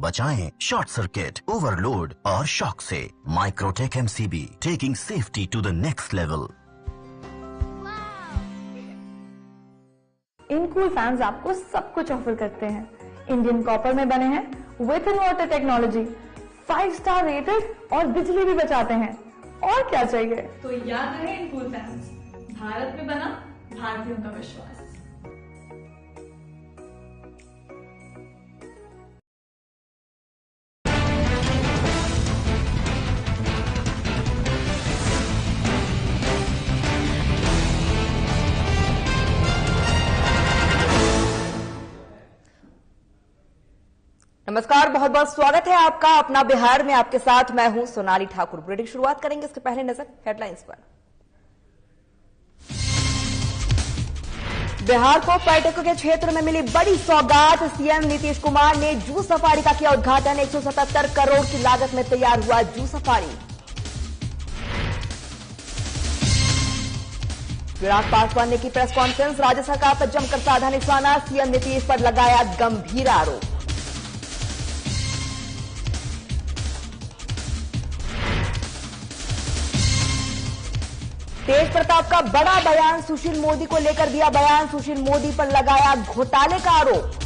बचाएं short circuit, overload और shock से। Microtek MCB, taking safety to the next level. इनकूल फैंस आपको सब कुछ ऑफर करते हैं। इंडियन कॉपर में बने हैं, with in water technology, 5 star rated और बिजली भी बचाते हैं। और क्या चाहिए? तो याद रहे इनकूल फैंस, भारत में बना भारतीयों का विश्वास। नमस्कार, बहुत बहुत स्वागत है आपका अपना बिहार में। आपके साथ मैं हूं सोनाली ठाकुर। बुलेटिन शुरुआत करेंगे, इसके पहले नजर हेडलाइंस पर। बिहार को पर्यटकों के क्षेत्र में मिली बड़ी सौगात। सीएम नीतीश कुमार ने जू सफारी का किया उद्घाटन। 177 करोड़ की लागत में तैयार हुआ जू सफारी। चिराग पासवान ने की प्रेस कॉन्फ्रेंस। राज्य सरकार पर जमकर साधा निशाना। सीएम नीतीश पर लगाया गंभीर आरोप। तेज प्रताप का बड़ा बयान। सुशील मोदी को लेकर दिया बयान। सुशील मोदी पर लगाया घोटाले का आरोप।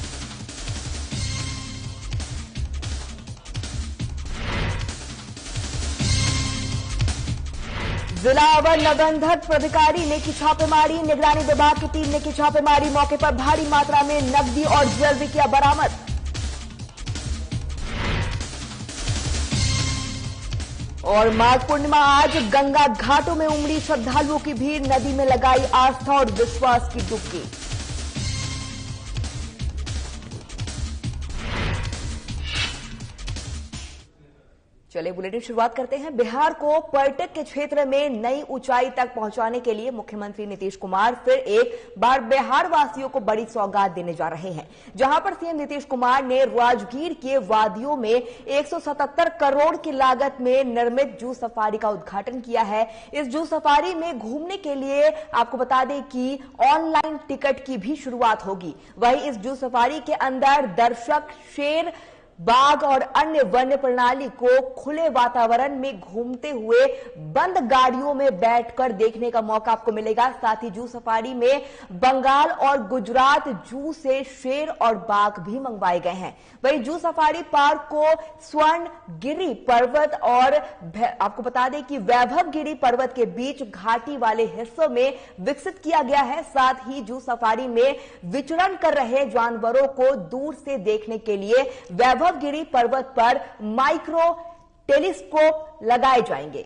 जिला अवर निबंधक प्राधिकारी ने की छापेमारी। निगरानी विभाग की टीम ने की छापेमारी। मौके पर भारी मात्रा में नकदी और ज्वेलरी किया बरामद। और माघ पूर्णिमा आज। गंगा घाटों में उमड़ी श्रद्धालुओं की भीड़। नदी में लगाई आस्था और विश्वास की डुबकी। चलिए बुलेटिन शुरुआत करते हैं। बिहार को पर्यटक के क्षेत्र में नई ऊंचाई तक पहुंचाने के लिए मुख्यमंत्री नीतीश कुमार फिर एक बार बिहार वासियों को बड़ी सौगात देने जा रहे हैं। जहां पर सीएम नीतीश कुमार ने राजगीर के वादियों में 177 करोड़ की लागत में निर्मित जू सफारी का उद्घाटन किया है। इस जू सफारी में घूमने के लिए आपको बता दें कि ऑनलाइन टिकट की भी शुरुआत होगी। वहीं इस जू सफारी के अंदर दर्शक शेर, बाघ और अन्य वन्य प्रणाली को खुले वातावरण में घूमते हुए बंद गाड़ियों में बैठकर देखने का मौका आपको मिलेगा। साथ ही जू सफारी में बंगाल और गुजरात जू से शेर और बाघ भी मंगवाए गए हैं। वहीं जू सफारी पार्क को स्वर्ण गिरी पर्वत और आपको बता दें कि वैभव गिरी पर्वत के बीच घाटी वाले हिस्सों में विकसित किया गया है। साथ ही जू सफारी में विचरण कर रहे जानवरों को दूर से देखने के लिए वैभव गिरी पर्वत पर माइक्रो टेलीस्कोप लगाए जाएंगे।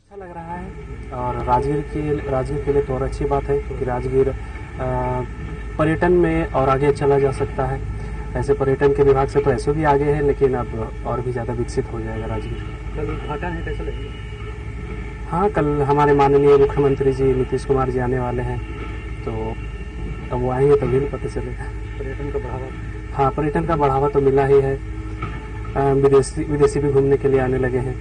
अच्छा लग रहा है और राजगीर के लिए तो और अच्छी बात है, क्योंकि राजगीर पर्यटन में और आगे चला जा सकता है। ऐसे पर्यटन के विभाग से तो ऐसे भी आगे है, लेकिन अब और भी ज्यादा विकसित हो जाएगा राजगीर। कल उद्घाटन है, कैसा लगेगा? हाँ, कल हमारे माननीय मुख्यमंत्री जी नीतीश कुमार जी आने वाले हैं, तो अब वो आएंगे तभी पता चलेगा। पर्यटन का बढ़ावा? हाँ, पर्यटन का बढ़ावा तो मिला ही है। विदेशी भी घूमने के लिए आने लगे हैं।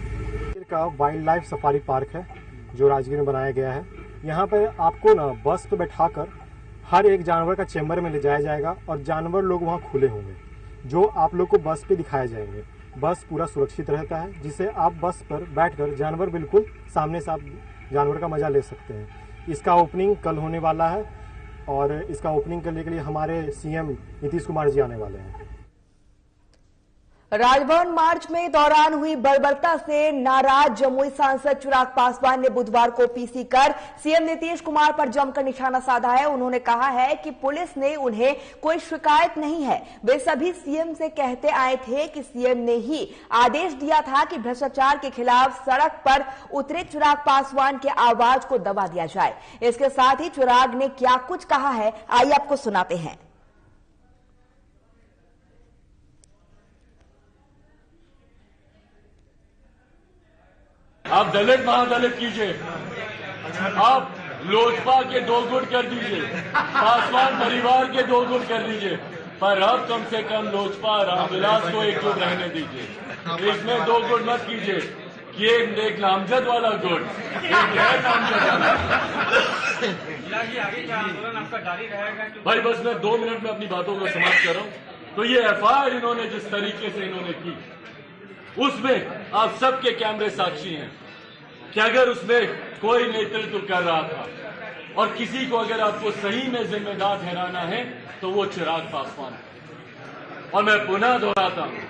का वाइल्ड लाइफ सफारी पार्क है जो राजगीर में बनाया गया है। यहाँ पे आपको ना बस पे बैठाकर हर एक जानवर का चेम्बर में ले जाया जाएगा और जानवर लोग वहाँ खुले होंगे, जो आप लोग को बस पे दिखाए जाएंगे। बस पूरा सुरक्षित रहता है, जिससे आप बस पर बैठकर जानवर बिल्कुल सामने से आप जानवर का मजा ले सकते हैं। इसका ओपनिंग कल होने वाला है और इसका ओपनिंग करने के लिए हमारे सीएम नीतीश कुमार जी आने वाले हैं। राजभवन मार्च में दौरान हुई बर्बरता से नाराज जमुई सांसद चिराग पासवान ने बुधवार को पीसी कर सीएम नीतीश कुमार पर जमकर निशाना साधा है। उन्होंने कहा है कि पुलिस ने उन्हें कोई शिकायत नहीं है। वे सभी सीएम से कहते आए थे कि सीएम ने ही आदेश दिया था कि भ्रष्टाचार के खिलाफ सड़क पर उतरे चिराग पासवान की आवाज को दबा दिया जाए। इसके साथ ही चिराग ने क्या कुछ कहा है, आइए आपको सुनाते हैं। आप दलित महादलित कीजिए, आप लोजपा के 2 गुट कर दीजिए, पासवान परिवार के 2 गुट कर दीजिए, पर अब कम से कम लोजपा रामविलास को एकजुट रहने दीजिए। इसमें 2 गुट मत कीजिए। ये एक नामजद वाला गुट, एक गैर नामजद वाला। आगे क्या आंदोलन आपका जारी रहेगा? भाई बस मैं 2 मिनट में अपनी बातों को समाप्त कर रहा हूं। तो ये एफआईआर इन्होंने जिस तरीके से इन्होंने की, उसमें आप सबके कैमरे साक्षी हैं कि अगर उसमें कोई नेतृत्व कर रहा था और किसी को अगर आपको सही में जिम्मेदार ठहराना है तो वो चिराग पासवान है। और मैं पुनः दोहराता हूं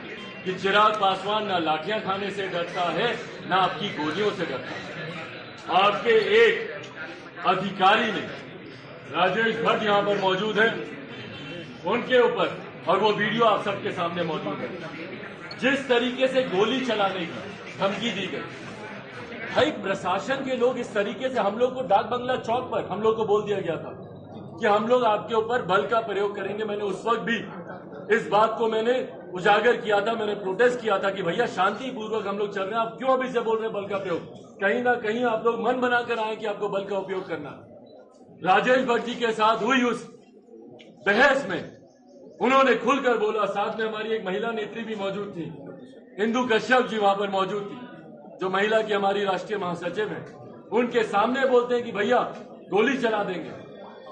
कि चिराग पासवान ना लाठियां खाने से डरता है, ना आपकी गोलियों से डरता है। आपके एक अधिकारी ने, राजेश भट्ट यहां पर मौजूद है, उनके ऊपर, और वो वीडियो आप सबके सामने मौजूद है, जिस तरीके से गोली चलाने की धमकी दी गई। भाई प्रशासन के लोग इस तरीके से, हम लोग को डाक बंगला चौक पर हम लोग को बोल दिया गया था कि हम लोग आपके ऊपर बल का प्रयोग करेंगे। मैंने उस वक्त भी इस बात को मैंने उजागर किया था, मैंने प्रोटेस्ट किया था कि भैया शांतिपूर्वक हम लोग चल रहे हैं, आप क्यों अभी से बोल रहे हैं बल का प्रयोग? कहीं ना कहीं आप लोग मन बनाकर आए कि आपको बल का उपयोग करना। राजेश भट्ट जी के साथ हुई उस बहस में उन्होंने खुलकर बोला। साथ में हमारी एक महिला नेत्री भी मौजूद थी, इंदु कश्यप जी वहां पर मौजूद थी, जो महिला की हमारी राष्ट्रीय महासचिव है। उनके सामने बोलते हैं कि भैया गोली चला देंगे।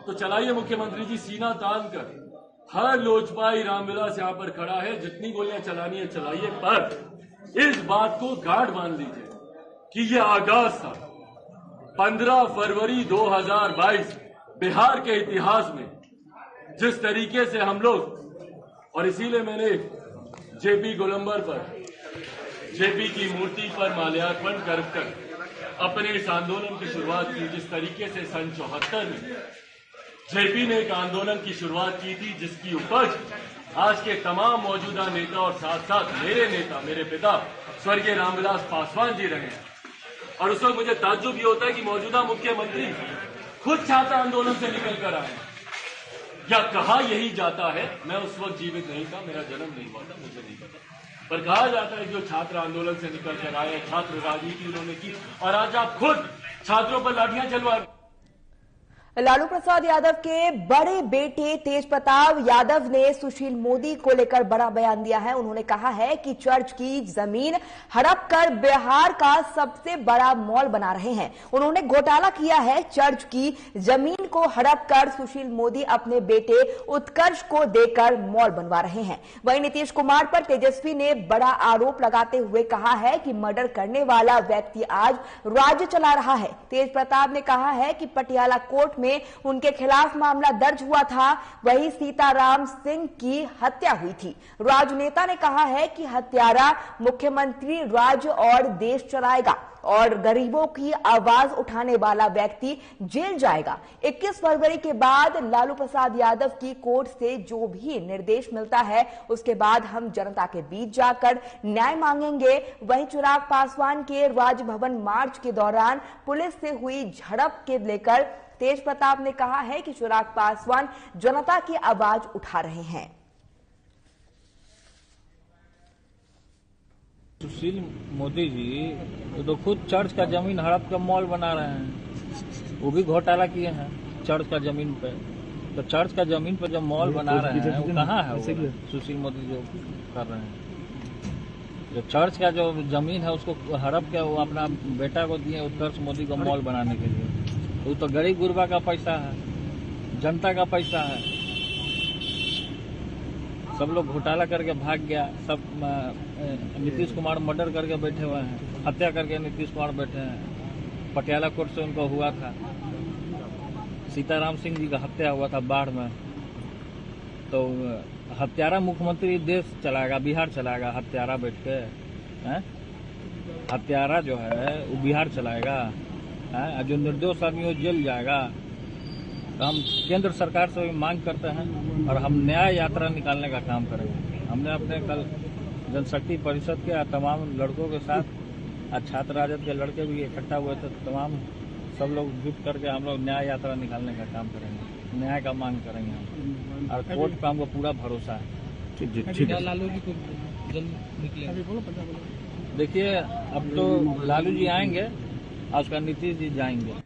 तो चलाइए मुख्यमंत्री जी, सीना तान कर। हर लोजपाई रामविलास यहां पर खड़ा है, जितनी गोलियां चलानी है चलाइए, पर इस बात को गांठ बांध लीजिए कि यह आगाज था 15 फरवरी 2022 बिहार के इतिहास में, जिस तरीके से हम लोग, और इसीलिए मैंने जेपी गोलंबर पर, जेपी की मूर्ति पर माल्यार्पण कर अपने इस आंदोलन की शुरुआत की। जिस तरीके से सन 74 में जेपी ने एक आंदोलन की शुरुआत की थी, जिसकी उपज आज के तमाम मौजूदा नेता और साथ साथ मेरे नेता, मेरे पिता स्वर्गीय रामविलास पासवान जी रहे हैं। और उस वक्त मुझे ताज्जुब ये होता है कि मौजूदा मुख्यमंत्री खुद छात्र आंदोलन से निकल कर आए, या कहा यही जाता है, मैं उस वक्त जीवित नहीं था, मेरा जन्म नहीं हुआ था, मुझे नहीं पता, पर कहा जाता है जो छात्र आंदोलन से निकल कर आए, छात्र राजनीति उन्होंने की, और आज आप खुद छात्रों पर लाठियां चलवा। लालू प्रसाद यादव के बड़े बेटे तेज प्रताप यादव ने सुशील मोदी को लेकर बड़ा बयान दिया है। उन्होंने कहा है कि चर्च की जमीन हड़प कर बिहार का सबसे बड़ा मॉल बना रहे हैं। उन्होंने घोटाला किया है। चर्च की जमीन को हड़प कर सुशील मोदी अपने बेटे उत्कर्ष को देकर मॉल बनवा रहे हैं। वहीं नीतीश कुमार पर तेजस्वी ने बड़ा आरोप लगाते हुए कहा है कि मर्डर करने वाला व्यक्ति आज राज्य चला रहा है। तेज प्रताप ने कहा है कि पटियाला कोर्ट में उनके खिलाफ मामला दर्ज हुआ था, वही सीताराम सिंह की हत्या हुई थी। राजनेता ने कहा है कि हत्यारा मुख्यमंत्री राज्य और देश चलाएगा और गरीबों की आवाज उठाने वाला व्यक्ति जेल जाएगा। 21 फरवरी के बाद लालू प्रसाद यादव की कोर्ट से जो भी निर्देश मिलता है, उसके बाद हम जनता के बीच जाकर न्याय मांगेंगे। वहीं चिराग पासवान के राजभवन मार्च के दौरान पुलिस से हुई झड़प के लेकर तेज प्रताप ने कहा है कि चिराग पासवान जनता की आवाज उठा रहे हैं। सुशील मोदी जी तो खुद चर्च का जमीन हड़प कर मॉल बना रहे हैं, वो भी घोटाला किए हैं चर्च का जमीन पे। तो चर्च का जमीन पे जब मॉल बना रहे हैं, वो कहाँ है? वो सुशील मोदी जो कर रहे हैं, जो चर्च का जो जमीन है उसको हड़प के वो अपना बेटा को दिए उत्कर्ष मोदी को मॉल बनाने के लिए। वो तो गरीब गुरबा का पैसा है, जनता का पैसा है। सब लोग घोटाला करके भाग गया। सब नीतीश कुमार मर्डर करके बैठे हुए हैं, हत्या करके नीतीश कुमार बैठे हैं। पटियाला कोर्ट से उनको हुआ था, सीताराम सिंह जी का हत्या हुआ था बाढ़ में। तो हत्यारा मुख्यमंत्री देश चलाएगा, बिहार चलाएगा। हत्यारा बैठ के हत्यारा जो है वो बिहार चलाएगा, जो निर्दोष आदमी वो जेल जाएगा। तो हम केंद्र सरकार से भी मांग करते हैं और हम न्याय यात्रा निकालने का काम करेंगे। हमने अपने कल जनशक्ति परिषद के तमाम लड़कों के साथ छात्र राजद के लड़के भी इकट्ठा हुए थे, तमाम सब लोग जुट करके हम लोग न्याय यात्रा निकालने का काम करेंगे, न्याय का मांग करेंगे हम, और कोर्ट पर हमको पूरा भरोसा है। ठीक है। लालू जी को जल्द निकले। देखिए अब तो लालू जी आएंगे और उसका नीतीश जी जाएंगे।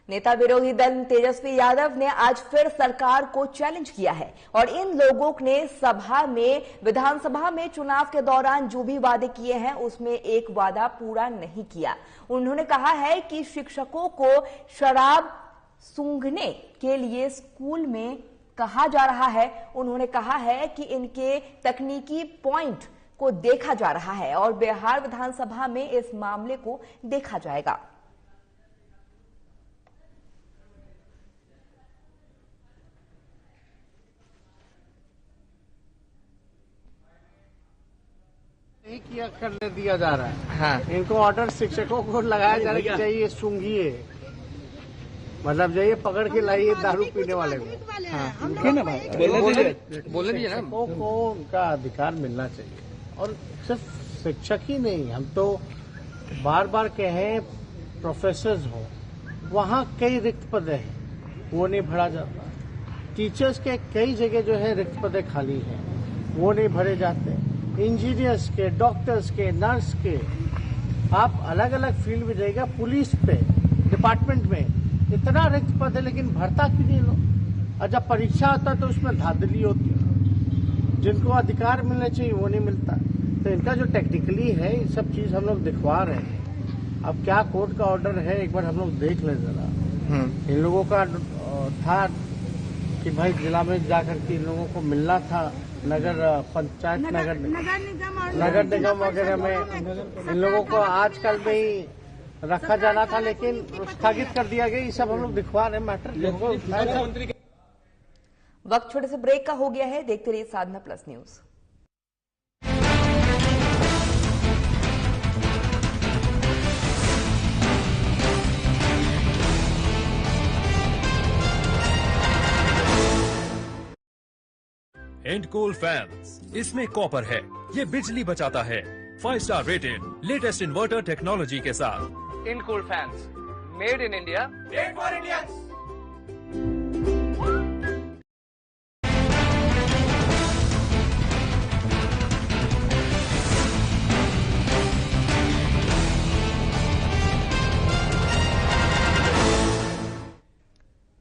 नेता विरोधी दल तेजस्वी यादव ने आज फिर सरकार को चैलेंज किया है और इन लोगों ने विधानसभा में चुनाव के दौरान जो भी वादे किए हैं उसमें एक वादा पूरा नहीं किया। उन्होंने कहा है कि शिक्षकों को शराब सूंघने के लिए स्कूल में कहा जा रहा है। उन्होंने कहा है कि इनके तकनीकी पॉइंट को देखा जा रहा है और बिहार विधानसभा में इस मामले को देखा जाएगा। नहीं किया करने दिया जा रहा है। हाँ। इनको ऑर्डर शिक्षकों को लगाया जा रहा है कि चाहिए सूंघिए, मतलब जाइए पकड़ के लाइए दारू पीने वाले को। हाँ। बोले दीजिए ना, को उनका अधिकार मिलना चाहिए। और सिर्फ शिक्षक ही नहीं, हम तो बार बार कहें प्रोफेसर्स हो, वहाँ कई रिक्त पद हैं, वो नहीं भरा जाता। टीचर्स के कई जगह जो है रिक्त पद खाली हैं, वो नहीं भरे जाते। इंजीनियर्स के, डॉक्टर्स के, नर्स के, आप अलग अलग फील्ड में जाइएगा, पुलिस पे डिपार्टमेंट में इतना रिक्त पद है, लेकिन भरता क्यों नहीं लोग? और जब परीक्षा होता है तो उसमें धांधली होती है, जिनको अधिकार मिलना चाहिए वो नहीं मिलता। तो इनका जो टेक्निकली है ये सब चीज हम लोग दिखवा रहे हैं। अब क्या कोर्ट का ऑर्डर है एक बार हम लोग देख ले जरा। इन लोगों का था कि भाई जिला में जाकर के इन लोगों को मिलना था, नगर पंचायत नगर निगम वगैरह में इन लोगों को आजकल में ही रखा जाना था, लेकिन स्थगित कर दिया गया। ये सब हम लोग दिखवा रहे मैटर। वक्त छोटे से ब्रेक का हो गया है, देखते रहिए साधना प्लस न्यूज। एंडकूल फैंस, इसमें कॉपर है, ये बिजली बचाता है। 5 star rated, latest inverter technology के साथ। एंडकूल fans, made in India, made for Indians.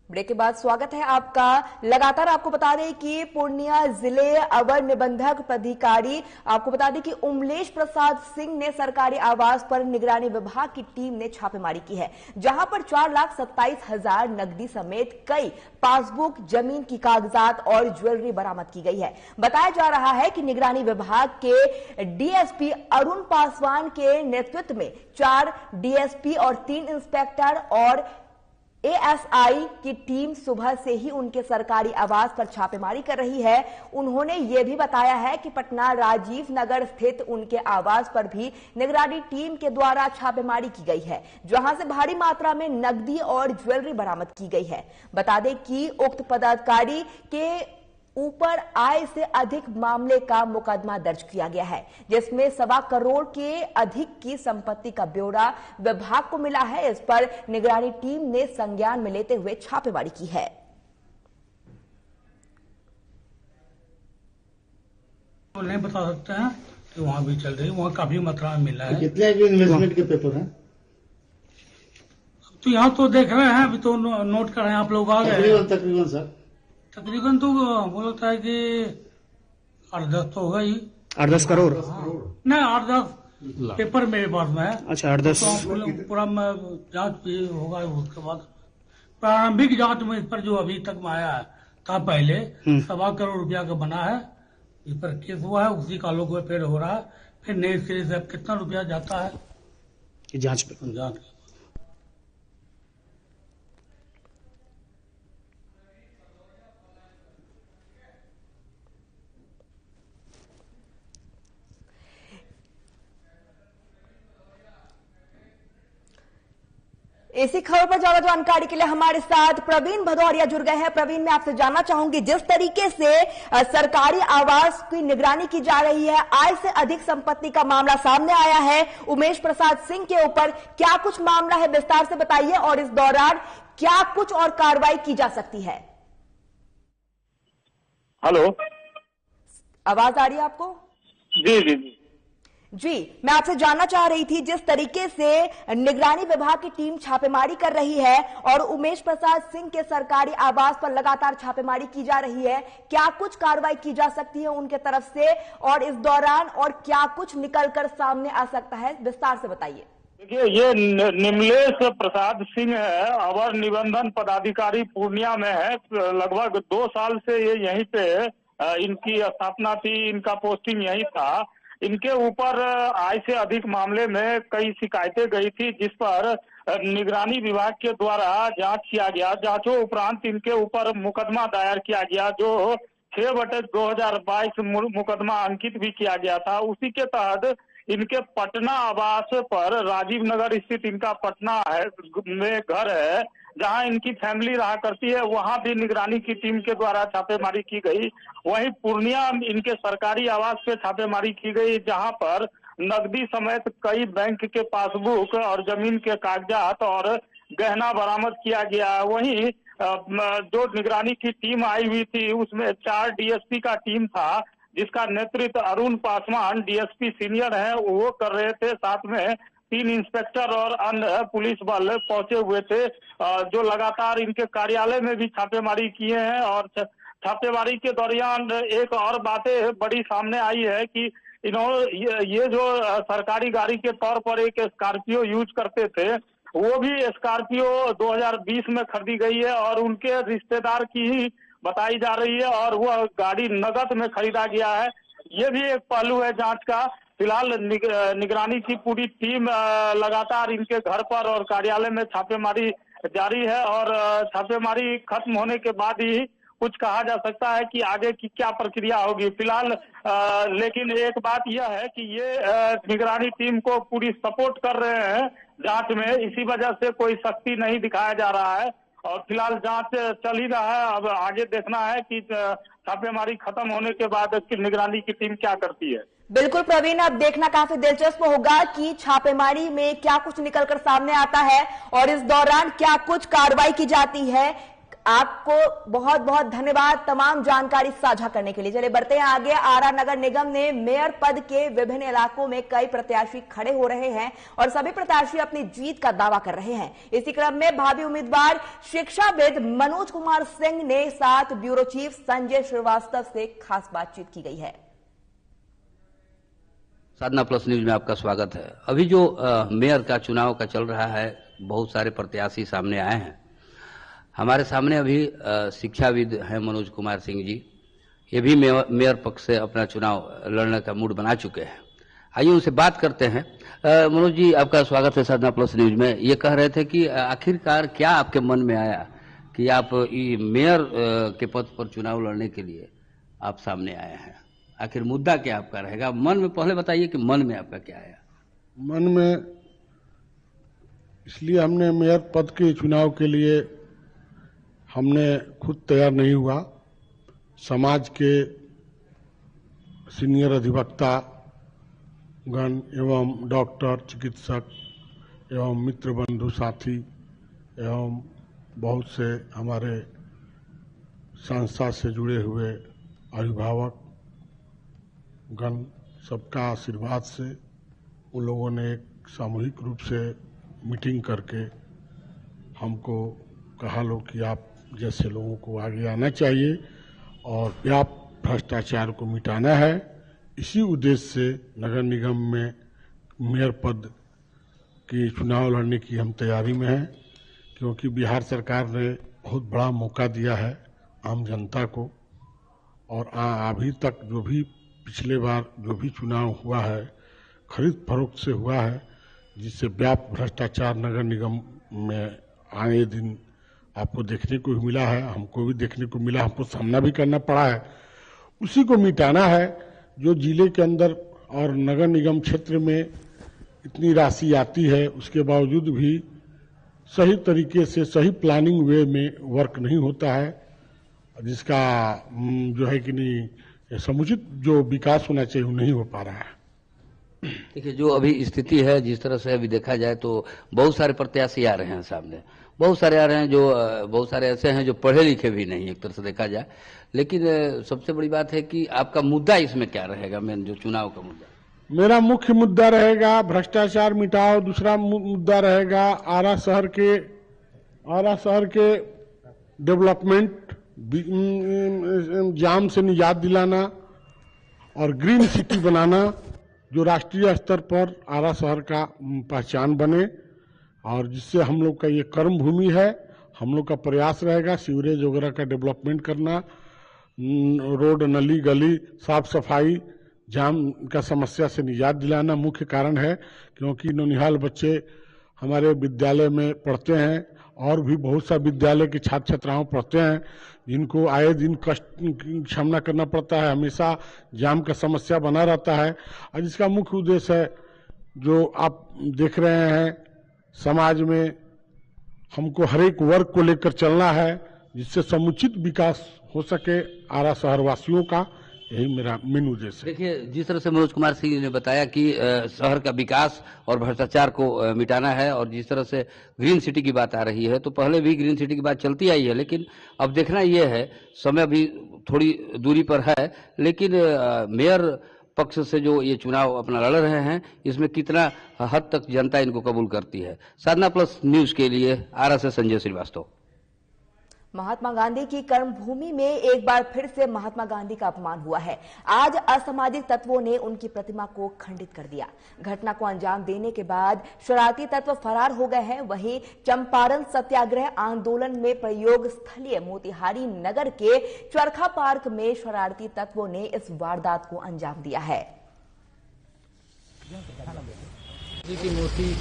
Break के बाद स्वागत है आपका। लगातार आपको बता दें कि पूर्णिया जिले अवर निबंधक प्राधिकारी, आपको बता दें कि उमलेश प्रसाद सिंह ने सरकारी आवास पर निगरानी विभाग की टीम ने छापेमारी की है, जहां पर 4,27,000 नकदी समेत कई पासबुक, जमीन की कागजात और ज्वेलरी बरामद की गई है। बताया जा रहा है कि निगरानी विभाग के डीएसपी अरुण पासवान के नेतृत्व में 4 डीएसपी और 3 इंस्पेक्टर और एएसआई की टीम सुबह से ही उनके सरकारी आवास पर छापेमारी कर रही है। उन्होंने यह भी बताया है कि पटना राजीव नगर स्थित उनके आवास पर भी निगरानी टीम के द्वारा छापेमारी की गई है, जहां से भारी मात्रा में नकदी और ज्वेलरी बरामद की गई है। बता दें कि उक्त पदाधिकारी के ऊपर आय से अधिक मामले का मुकदमा दर्ज किया गया है, जिसमें 1.25 करोड़ के अधिक की संपत्ति का ब्यौरा विभाग को मिला है। इस पर निगरानी टीम ने संज्ञान में लेते हुए छापेमारी की है। नहीं बता सकते हैं कि वहां भी चल रही, वहां काफी मात्रा में मिला है। कितने इन्वेस्टमेंट के पेपर हैं? तो यहाँ तो देख रहे हैं, अभी तो नोट कर रहे हैं। आप लोग आ गए तकरीबन सर? तकरीबन तो बोलता है कि 8-10 तो होगा ही। 8-10 करोड़? नहीं, 8-10 पेपर मेरे पास में है। अच्छा, 8-10 तो पूरा जांच भी होगा। उसके बाद प्रारंभिक जांच में इस पर जो अभी तक में आया था, पहले 1.25 करोड़ रुपया का बना है। इस पर केस हुआ है, उसी का लोग फिर हो रहा है। फिर नए सिरे से कितना रुपया जाता है जांच पे। इसी खबर पर ज्यादा जानकारी के लिए हमारे साथ प्रवीण भदौरिया जुड़ गए हैं। प्रवीण, मैं आपसे जानना चाहूंगी, जिस तरीके से सरकारी आवास की निगरानी की जा रही है, आय से अधिक संपत्ति का मामला सामने आया है उमेश प्रसाद सिंह के ऊपर, क्या कुछ मामला है, विस्तार से बताइए, और इस दौरान क्या कुछ और कार्रवाई की जा सकती है? हेलो, आवाज आ रही है आपको? जी जी जी जी, मैं आपसे जानना चाह रही थी, जिस तरीके से निगरानी विभाग की टीम छापेमारी कर रही है और उमेश प्रसाद सिंह के सरकारी आवास पर लगातार छापेमारी की जा रही है, क्या कुछ कार्रवाई की जा सकती है उनके तरफ से, और इस दौरान और क्या कुछ निकलकर सामने आ सकता है, विस्तार से बताइए। देखिए, ये निमलेश प्रसाद सिंह है, अवर निबंधन पदाधिकारी पूर्णिया में है। लगभग 2 साल से ये यहीं पे इनकी स्थापना थी, इनका पोस्टिंग यही था। इनके ऊपर आय से अधिक मामले में कई शिकायतें गई थी, जिस पर निगरानी विभाग के द्वारा जांच किया गया। जांचों उपरांत इनके ऊपर मुकदमा दायर किया गया, जो 6/2022 मुकदमा अंकित भी किया गया था। उसी के तहत इनके पटना आवास पर, राजीव नगर स्थित इनका पटना है में घर है, जहां इनकी फैमिली रहा करती है, वहां भी निगरानी की टीम के द्वारा छापेमारी की गई। वहीं पूर्णिया इनके सरकारी आवास पे छापेमारी की गई, जहां पर नकदी समेत कई बैंक के पासबुक और जमीन के कागजात और गहना बरामद किया गया। वहीं जो निगरानी की टीम आई हुई थी, उसमें 4 डीएसपी का टीम था, जिसका नेतृत्व अरुण पासवान डीएसपी सीनियर है, वो कर रहे थे। साथ में 3 इंस्पेक्टर और अन्य पुलिस बल पहुंचे हुए थे, जो लगातार इनके कार्यालय में भी छापेमारी किए हैं। और छापेमारी के दौरान एक और बातें बड़ी सामने आई है कि इन्होंने ये जो सरकारी गाड़ी के तौर पर एक स्कॉर्पियो यूज करते थे, वो भी स्कॉर्पियो 2020 में खरीदी गई है और उनके रिश्तेदार की ही बताई जा रही है, और वह गाड़ी नकद में खरीदा गया है। ये भी एक पहलू है जांच का। फिलहाल निगरानी की पूरी टीम लगातार इनके घर पर और कार्यालय में छापेमारी जारी है, और छापेमारी खत्म होने के बाद ही कुछ कहा जा सकता है कि आगे की क्या प्रक्रिया होगी। फिलहाल लेकिन एक बात यह है कि ये निगरानी टीम को पूरी सपोर्ट कर रहे हैं जांच में, इसी वजह से कोई सख्ती नहीं दिखाया जा रहा है। और फिलहाल जांच चल ही रहा है, अब आगे देखना है कि छापेमारी खत्म होने के बाद निगरानी की टीम क्या करती है। बिल्कुल प्रवीण, अब देखना काफी दिलचस्प होगा कि छापेमारी में क्या कुछ निकलकर सामने आता है और इस दौरान क्या कुछ कार्रवाई की जाती है। आपको बहुत बहुत धन्यवाद तमाम जानकारी साझा करने के लिए। चलिए बढ़ते हैं आगे। आरा नगर निगम ने मेयर पद के विभिन्न इलाकों में कई प्रत्याशी खड़े हो रहे हैं और सभी प्रत्याशी अपनी जीत का दावा कर रहे हैं। इसी क्रम में भावी उम्मीदवार शिक्षाविद मनोज कुमार सिंह ने साथ ब्यूरो चीफ संजय श्रीवास्तव से खास बातचीत की गई है। साधना प्लस न्यूज में आपका स्वागत है। अभी जो मेयर का चुनाव का चल रहा है, बहुत सारे प्रत्याशी सामने आए हैं। हमारे सामने अभी शिक्षाविद हैं मनोज कुमार सिंह जी, ये भी मेयर पक्ष से अपना चुनाव लड़ने का मूड बना चुके हैं। आइए उनसे बात करते हैं। मनोज जी, आपका स्वागत है साधना प्लस न्यूज में। ये कह रहे थे कि आखिरकार क्या आपके मन में आया कि आप मेयर के पद पर चुनाव लड़ने के लिए आप सामने आए हैं? आखिर मुद्दा क्या आपका रहेगा मन में? पहले बताइए कि मन में आपका क्या आया। मन में इसलिए हमने मेयर पद के चुनाव के लिए हमने खुद तैयार नहीं हुआ, समाज के सीनियर अधिवक्ता गण एवं डॉक्टर, चिकित्सक एवं मित्र बंधु साथी एवं बहुत से हमारे संस्था से जुड़े हुए अभिभावक गण, सबका आशीर्वाद से उन लोगों ने एक सामूहिक रूप से मीटिंग करके हमको कहा लो कि आप जैसे लोगों को आगे आना चाहिए और व्यापक भ्रष्टाचार को मिटाना है। इसी उद्देश्य से नगर निगम में मेयर पद की चुनाव लड़ने की हम तैयारी में हैं, क्योंकि बिहार सरकार ने बहुत बड़ा मौका दिया है आम जनता को। और अभी तक जो भी पिछले बार जो भी चुनाव हुआ है, खरीद फरोख्त से हुआ है, जिससे व्यापक भ्रष्टाचार नगर निगम में आए दिन आपको देखने को मिला है, हमको भी देखने को मिला, हमको सामना भी करना पड़ा है। उसी को मिटाना है जो जिले के अंदर और नगर निगम क्षेत्र में इतनी राशि आती है, उसके बावजूद भी सही तरीके से सही प्लानिंग वे में वर्क नहीं होता है, जिसका जो है कि नहीं समुचित जो विकास होना चाहिए वो नहीं हो पा रहा है। देखिए, जो अभी स्थिति है, जिस तरह से अभी देखा जाए तो बहुत सारे प्रत्याशी आ रहे हैं सामने, बहुत सारे आ रहे हैं, जो बहुत सारे ऐसे हैं जो पढ़े लिखे भी नहीं, एक तरह से देखा जाए। लेकिन सबसे बड़ी बात है कि आपका मुद्दा इसमें क्या रहेगा? मेन जो चुनाव का मुद्दा, मेरा मुख्य मुद्दा रहेगा भ्रष्टाचार मिटाओ। दूसरा मुद्दा रहेगा आरा शहर के डेवलपमेंट, जाम से निजात दिलाना और ग्रीन सिटी बनाना। जो राष्ट्रीय स्तर पर आरा शहर का पहचान बने और जिससे हम लोग का ये कर्म भूमि है। हम लोग का प्रयास रहेगा सीवरेज वगैरह का डेवलपमेंट करना, रोड नली गली साफ सफाई, जाम का समस्या से निजात दिलाना मुख्य कारण है, क्योंकि नौनिहाल बच्चे हमारे विद्यालय में पढ़ते हैं और भी बहुत सा विद्यालय के छात्र छात्राओं पढ़ते हैं जिनको आए दिन कष्ट सामना करना पड़ता है, हमेशा जाम का समस्या बना रहता है। और इसका मुख्य उद्देश्य है जो आप देख रहे हैं समाज में हमको हर एक वर्ग को लेकर चलना है जिससे समुचित विकास हो सके आरा शहर वासियों का, यही मेरा मेन उद्देश्य है। देखिए, जिस तरह से मनोज कुमार सिंह ने बताया कि शहर का विकास और भ्रष्टाचार को मिटाना है और जिस तरह से ग्रीन सिटी की बात आ रही है, तो पहले भी ग्रीन सिटी की बात चलती आई है, लेकिन अब देखना यह है, समय अभी थोड़ी दूरी पर है, लेकिन मेयर पक्ष से जो ये चुनाव अपना लड़ रहे हैं इसमें कितना हद तक जनता इनको कबूल करती है। साधना प्लस न्यूज के लिए आरा से संजय श्रीवास्तव। महात्मा गांधी की कर्मभूमि में एक बार फिर से महात्मा गांधी का अपमान हुआ है। आज असामाजिक तत्वों ने उनकी प्रतिमा को खंडित कर दिया। घटना को अंजाम देने के बाद शरारती तत्व फरार हो गए हैं। वहीं चंपारण सत्याग्रह आंदोलन में प्रयोग स्थलीय मोतिहारी नगर के चरखा पार्क में शरारती तत्वों ने इस वारदात को अंजाम दिया है। की मूर्ति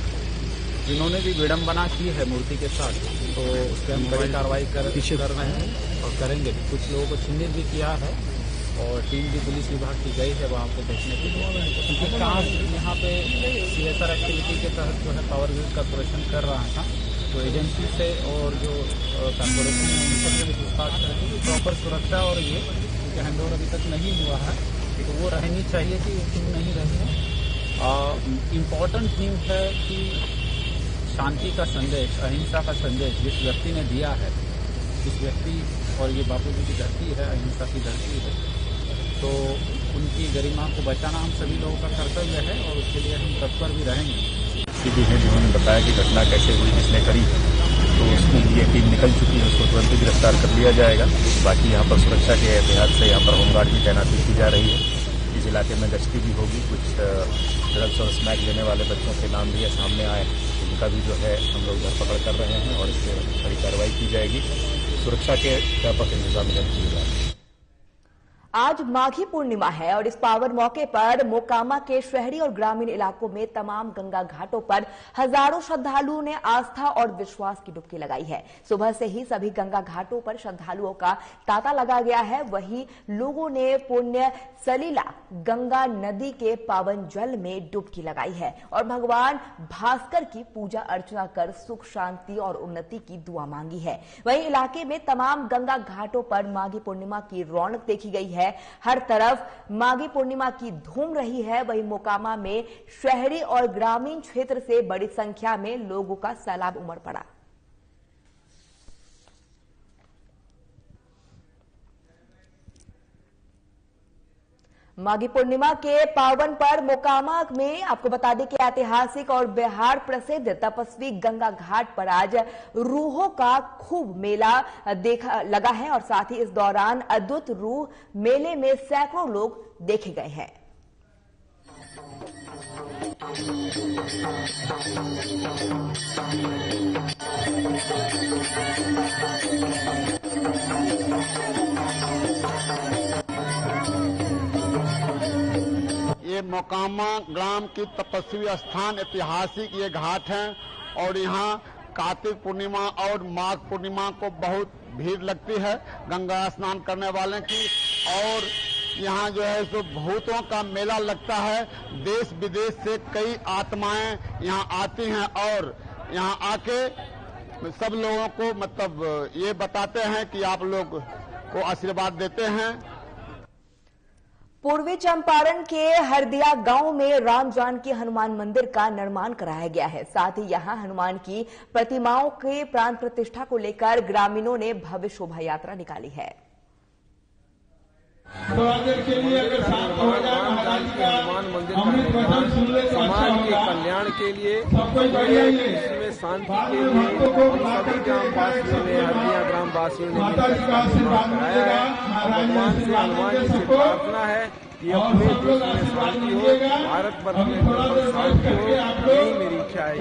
जिन्होंने भी विडंबना की है मूर्ति के साथ, तो उस पर हम बड़ी कार्रवाई कर रहे हैं और करेंगे। कुछ लोगों को चिन्हित भी किया है और टीम भी पुलिस विभाग की गई है वहाँ पे देखने के लिए, क्योंकि काम यहाँ पे CSR एक्टिविटी के तहत जो है पावर ग्रिड कॉर्पोरेशन कर रहा था, तो एजेंसी से और जो कॉर्पोरेशन है उन पर भी पूछताछ करके प्रॉपर सुरक्षा और ये क्योंकि हैंडओवर अभी तक नहीं हुआ है तो वो रहनी चाहिए कि क्यों नहीं रही है। इम्पोर्टेंट थिंग है कि शांति का संदेश, अहिंसा का संदेश जिस व्यक्ति ने दिया है, जिस व्यक्ति और ये बापूजी की धरती है, अहिंसा की धरती है, तो उनकी गरिमा को बचाना हम सभी लोगों का कर्तव्य है और उसके लिए हम तत्पर भी रहेंगे। भी है जिन्होंने बताया कि घटना कैसे हुई, जिसने करी, तो उसकी ये टीम निकल चुकी है, उसको तुरंत गिरफ्तार कर लिया जाएगा। बाकी यहाँ पर सुरक्षा के एहतियात से यहाँ पर होमगार्ड की तैनाती की जा रही है। इस इलाके में गश्ती भी होगी। कुछ ड्रग्स और स्मैक लेने वाले बच्चों के नाम भी सामने आए, उनका भी जो है हम लोग धरपकड़ कर रहे हैं और इस पर बड़ी कार्रवाई की जाएगी। सुरक्षा के व्यापक इंतजाम किए जा रहे हैं। आज माघी पूर्णिमा है और इस पावन मौके पर मोकामा के शहरी और ग्रामीण इलाकों में तमाम गंगा घाटों पर हजारों श्रद्धालुओं ने आस्था और विश्वास की डुबकी लगाई है। सुबह से ही सभी गंगा घाटों पर श्रद्धालुओं का तांता लगा गया है। वहीं लोगों ने पुण्य सलीला गंगा नदी के पावन जल में डुबकी लगाई है और भगवान भास्कर की पूजा अर्चना कर सुख शांति और उन्नति की दुआ मांगी है। वहीं इलाके में तमाम गंगा घाटों पर माघी पूर्णिमा की रौनक देखी गई है। हर तरफ माघी पूर्णिमा की धूम रही है। वहीं मोकामा में शहरी और ग्रामीण क्षेत्र से बड़ी संख्या में लोगों का सैलाब उमड़ पड़ा। माघी पूर्णिमा के पावन पर मोकामा में आपको बता दें कि ऐतिहासिक और बिहार प्रसिद्ध तपस्वी गंगा घाट पर आज रूहों का खूब मेला लगा है और साथ ही इस दौरान अद्भुत रूह मेले में सैकड़ों लोग देखे गए हैं। ये मोकामा ग्राम की तपस्वी स्थान ऐतिहासिक ये घाट है और यहाँ कार्तिक पूर्णिमा और माघ पूर्णिमा को बहुत भीड़ लगती है गंगा स्नान करने वाले की। और यहाँ जो है सो भूतों का मेला लगता है। देश विदेश से कई आत्माएं यहाँ आती हैं और यहाँ आके सब लोगों को मतलब ये बताते हैं कि आप लोग को आशीर्वाद देते हैं। पूर्वी चंपारण के हरदिया गांव में राम जानकी हनुमान मंदिर का निर्माण कराया गया है। साथ ही यहां हनुमान की प्रतिमाओं के प्राण प्रतिष्ठा को लेकर ग्रामीणों ने भव्य शोभा यात्रा निकाली है। के लिए अगर हनुमान मंदिर समाज के कल्याण के लिए, इसमें शांति के लिए सभी ग्रामवासियों ने, हरदिया ग्रामवासियों ने कराया है। भगवान से हनुमान जी से प्रार्थना है कि अपने देश में शांति हो, भारत वर्ष में शांति हो, यही मेरी इच्छा है।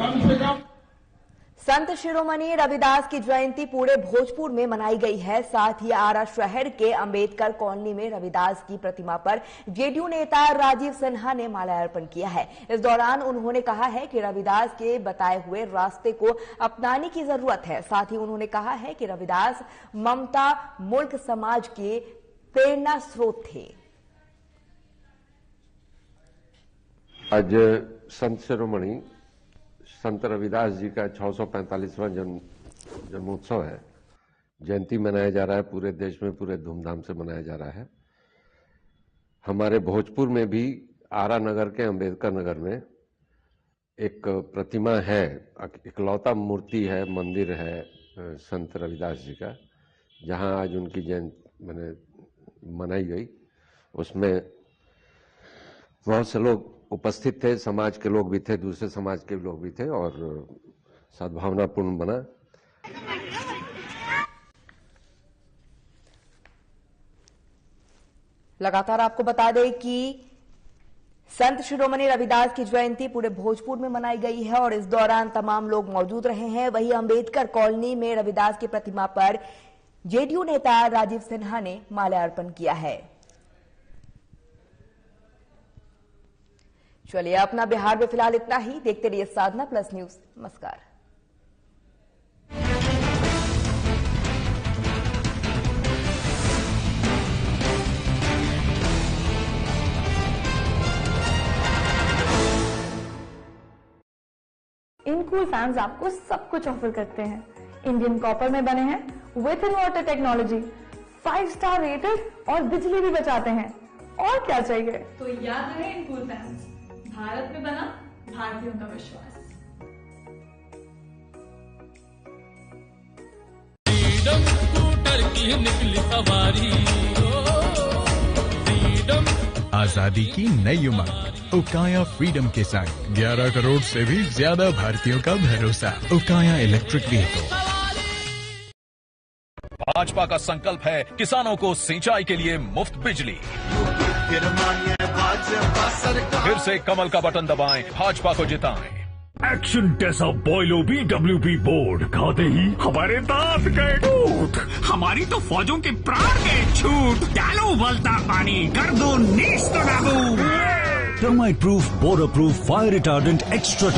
संत शिरोमणि रविदास की जयंती पूरे भोजपुर में मनाई गई है। साथ ही आरा शहर के अंबेडकर कॉलोनी में रविदास की प्रतिमा पर जेडीयू नेता राजीव सिन्हा ने माल्यार्पण किया है। इस दौरान उन्होंने कहा है कि रविदास के बताए हुए रास्ते को अपनाने की जरूरत है। साथ ही उन्होंने कहा है कि रविदास ममता मुल्क समाज के प्रेरणा स्रोत थे। आज संत शिरोमणि संत रविदास जी का 645वां जन्मोत्सव है, जयंती मनाया जा रहा है। पूरे देश में पूरे धूमधाम से मनाया जा रहा है। हमारे भोजपुर में भी आरा नगर के अंबेडकर नगर में एक प्रतिमा है, इकलौता मूर्ति है, मंदिर है संत रविदास जी का, जहां आज उनकी जयंती मनाई गई। उसमें बहुत से लोग उपस्थित थे, समाज के लोग भी थे, दूसरे समाज के लोग भी थे और सद्भावनापूर्ण बना। लगातार आपको बता दें कि संत शिरोमणि रविदास की जयंती पूरे भोजपुर में मनाई गई है और इस दौरान तमाम लोग मौजूद रहे हैं। वहीं अंबेडकर कॉलोनी में रविदास की प्रतिमा पर जेडीयू नेता राजीव सिन्हा ने माल्यार्पण किया है। चलिए, अपना बिहार में फिलहाल इतना ही। देखते रहिए साधना प्लस न्यूज। नमस्कार। इनकूल फैंस आपको सब कुछ ऑफर करते हैं। इंडियन कॉपर में बने हैं with in water technology, 5 star rated और बिजली भी बचाते हैं। और क्या चाहिए? तो याद रहे इनकूल फैंस, भारत में बना भारतीयों का विश्वास। फ्रीडम स्कूटर की निकली सवारी, फ्रीडम आजादी की नई उमंग। उकाया फ्रीडम के संग 11 करोड़ से भी ज्यादा भारतीयों का भरोसा। उकाया इलेक्ट्रिक व्हीकल। भाजपा का संकल्प है किसानों को सिंचाई के लिए मुफ्त बिजली। फिर से कमल का बटन दबाएं, भाजपा को जिताएं। एक्शन जैसा बॉयलो BWP बोर्ड खाते ही हमारे दांत गए टूट। हमारी तो फौजों के प्राण गए छूट। डालो उबलता पानी, कर दो नीच तो नाबूद। Termite proof, borer proof, fire retardant, extra